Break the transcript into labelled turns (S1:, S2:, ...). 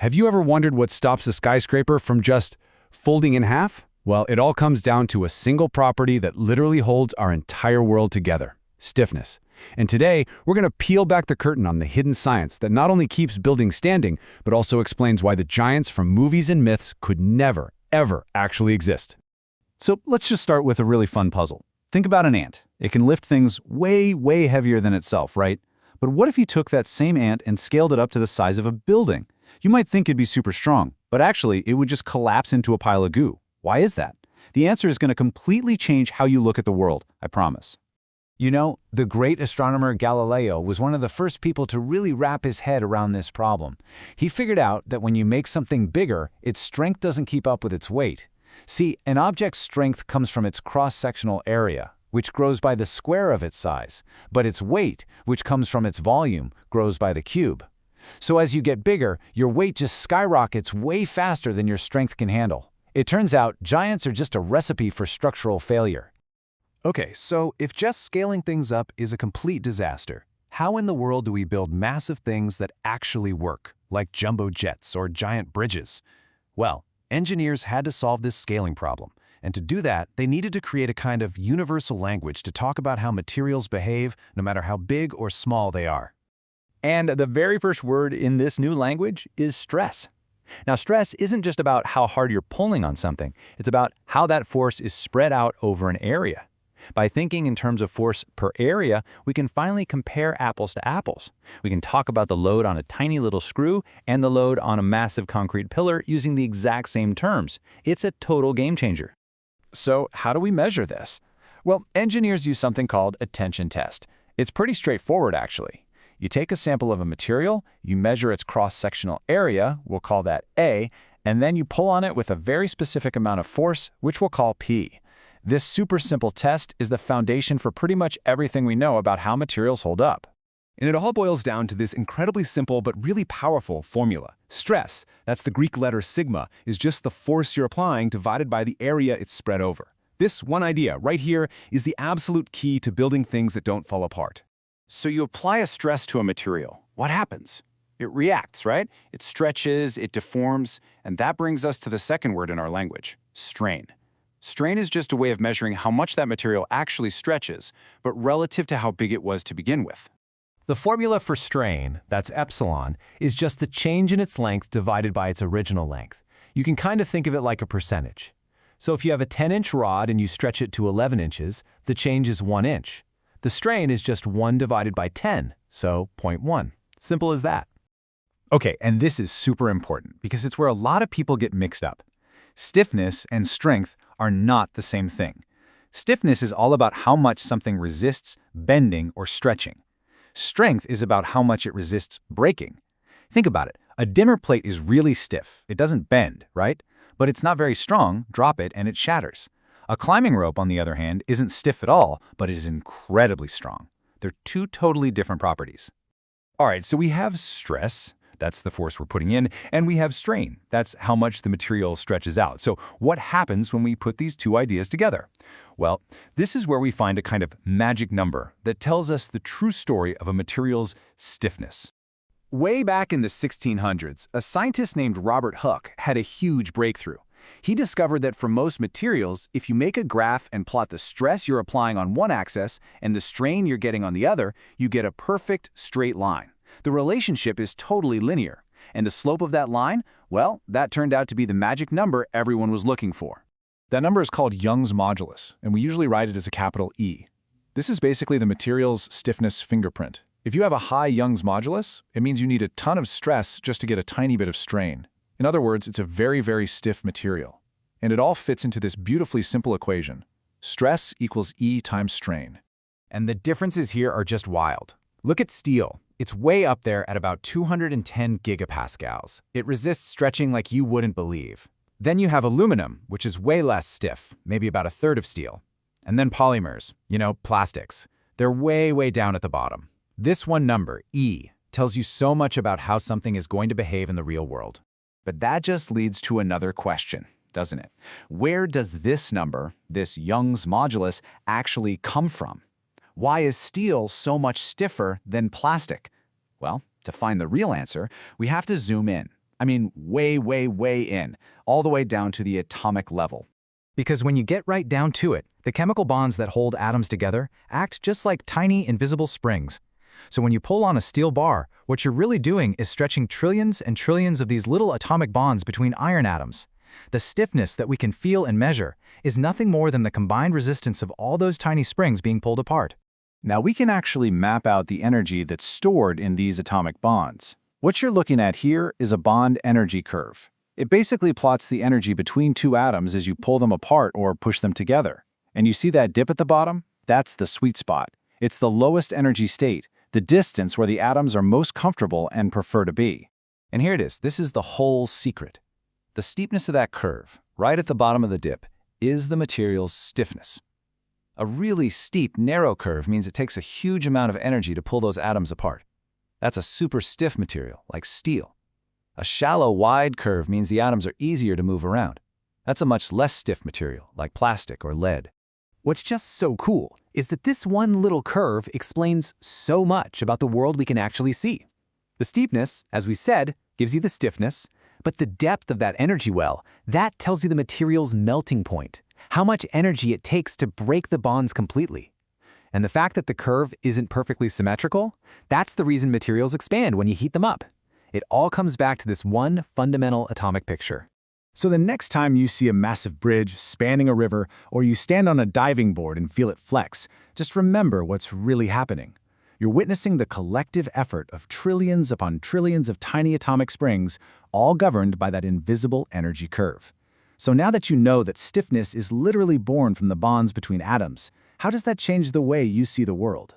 S1: Have you ever wondered what stops a skyscraper from just folding in half? Well, it all comes down to a single property that literally holds our entire world together: stiffness. And today, we're going to peel back the curtain on the hidden science that not only keeps buildings standing, but also explains why the giants from movies and myths could never, ever actually exist.
S2: So let's just start with a really fun puzzle. Think about an ant. It can lift things way, way heavier than itself, right? But what if you took that same ant and scaled it up to the size of a building? You might think it'd be super strong, but actually it would just collapse into a pile of goo. Why is that? The answer is going to completely change how you look at the world, I promise.
S3: You know, the great astronomer Galileo was one of the first people to really wrap his head around this problem. He figured out that when you make something bigger, its strength doesn't keep up with its weight. See, an object's strength comes from its cross-sectional area, which grows by the square of its size, but its weight, which comes from its volume, grows by the cube. So as you get bigger, your weight just skyrockets way faster than your strength can handle. It turns out giants are just a recipe for structural failure.
S4: Okay, so if just scaling things up is a complete disaster, how in the world do we build massive things that actually work, like jumbo jets or giant bridges? Well, engineers had to solve this scaling problem, and to do that, they needed to create a kind of universal language to talk about how materials behave no matter how big or small they are.
S3: And the very first word in this new language is stress. Now, stress isn't just about how hard you're pulling on something. It's about how that force is spread out over an area. By thinking in terms of force per area, we can finally compare apples to apples. We can talk about the load on a tiny little screw and the load on a massive concrete pillar using the exact same terms. It's a total game changer.
S4: So how do we measure this? Well, engineers use something called a tension test. It's pretty straightforward, actually. You take a sample of a material, you measure its cross-sectional area, we'll call that A, and then you pull on it with a very specific amount of force, which we'll call P. This super simple test is the foundation for pretty much everything we know about how materials hold up. And it all boils down to this incredibly simple but really powerful formula. Stress, that's the Greek letter sigma, is just the force you're applying divided by the area it's spread over. This one idea right here is the absolute key to building things that don't fall apart. So you apply a stress to a material. What happens? It reacts, right? It stretches, it deforms, and that brings us to the second word in our language: strain. Strain is just a way of measuring how much that material actually stretches, but relative to how big it was to begin with. The formula for strain, that's epsilon, is just the change in its length divided by its original length. You can kind of think of it like a percentage. So if you have a 10-inch rod and you stretch it to 11 inches, the change is 1 inch. The strain is just 1 divided by 10, so 0.1. Simple as that. Okay, and this is super important because it's where a lot of people get mixed up. Stiffness and strength are not the same thing. Stiffness is all about how much something resists bending or stretching. Strength is about how much it resists breaking. Think about it. A dinner plate is really stiff. It doesn't bend, right? But it's not very strong. Drop it and it shatters. A climbing rope, on the other hand, isn't stiff at all, but it is incredibly strong. They're two totally different properties. All right, so we have stress. That's the force we're putting in, and we have strain. That's how much the material stretches out. So what happens when we put these two ideas together? Well, this is where we find a kind of magic number that tells us the true story of a material's stiffness. Way back in the 1600s, a scientist named Robert Hooke had a huge breakthrough. He discovered that for most materials, if you make a graph and plot the stress you're applying on one axis and the strain you're getting on the other, you get a perfect straight line. The relationship is totally linear. And the slope of that line, well, that turned out to be the magic number everyone was looking for. That number is called Young's modulus, and we usually write it as a capital E. This is basically the material's stiffness fingerprint. If you have a high Young's modulus, it means you need a ton of stress just to get a tiny bit of strain. In other words, it's a very, very stiff material. And it all fits into this beautifully simple equation. Stress equals E times strain. And the differences here are just wild. Look at steel. It's way up there at about 210 gigapascals. It resists stretching like you wouldn't believe. Then you have aluminum, which is way less stiff, maybe about a third of steel. And then polymers, plastics. They're way, way down at the bottom. This one number, E, tells you so much about how something is going to behave in the real world. But that just leads to another question, doesn't it? Where does this number, this Young's modulus, actually come from? Why is steel so much stiffer than plastic? Well, to find the real answer, we have to zoom in.
S2: I mean, way, way, way in, all the way down to the atomic level.
S3: Because when you get right down to it, the chemical bonds that hold atoms together act just like tiny, invisible springs. So when you pull on a steel bar, what you're really doing is stretching trillions and trillions of these little atomic bonds between iron atoms. The stiffness that we can feel and measure is nothing more than the combined resistance of all those tiny springs being pulled apart.
S2: Now we can actually map out the energy that's stored in these atomic bonds. What you're looking at here is a bond energy curve. It basically plots the energy between two atoms as you pull them apart or push them together. And you see that dip at the bottom? That's the sweet spot. It's the lowest energy state, the distance where the atoms are most comfortable and prefer to be.
S3: And here it is. This is the whole secret. The steepness of that curve, right at the bottom of the dip, is the material's stiffness. A really steep, narrow curve means it takes a huge amount of energy to pull those atoms apart. That's a super stiff material, like steel. A shallow, wide curve means the atoms are easier to move around. That's a much less stiff material, like plastic or lead.
S5: What's just so cool is that this one little curve explains so much about the world we can actually see. The steepness, as we said, gives you the stiffness, but the depth of that energy well, that tells you the material's melting point, how much energy it takes to break the bonds completely. And the fact that the curve isn't perfectly symmetrical, that's the reason materials expand when you heat them up. It all comes back to this one fundamental atomic picture.
S2: So the next time you see a massive bridge spanning a river, or you stand on a diving board and feel it flex, just remember what's really happening. You're witnessing the collective effort of trillions upon trillions of tiny atomic springs, all governed by that invisible energy curve. So now that you know that stiffness is literally born from the bonds between atoms, how does that change the way you see the world?